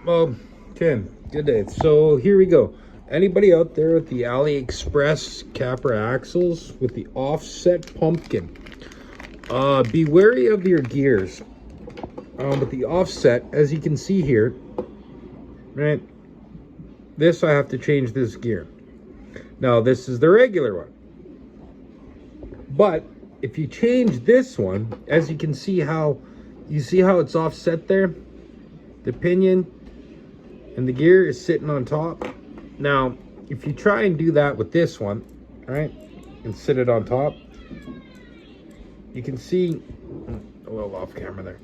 Well, Tim, good day. So here we go. Anybody out there with the AliExpress Capra axles with the offset pumpkin? Be wary of your gears. With the offset, as you can see here, right? This I have to change this gear. Now this is the regular one. But if you change this one, as you can see how it's offset there, the pinion and the gear is sitting on top. Now, if you try and do that with this one, right, and sit it on top, you can see a little off camera there.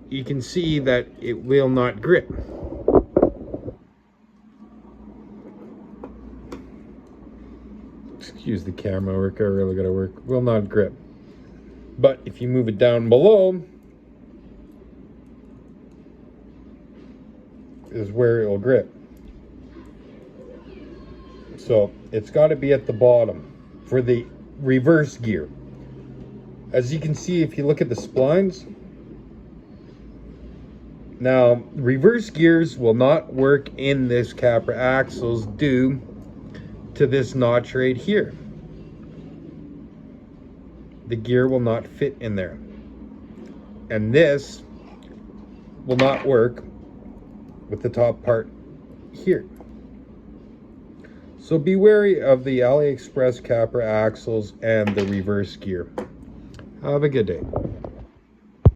You can see that it will not grip. Excuse the camera work, I really gotta work. Will not grip. But if you move it down below, is where it will grip. So it's got to be at the bottom for the reverse gear. As you can see, if you look at the splines, now reverse gears will not work in this Capra axles due to this notch right here. The gear will not fit in there, and this will not work with the top part here. So be wary of the AliExpress Capra axles and the reverse gear. Have a good day.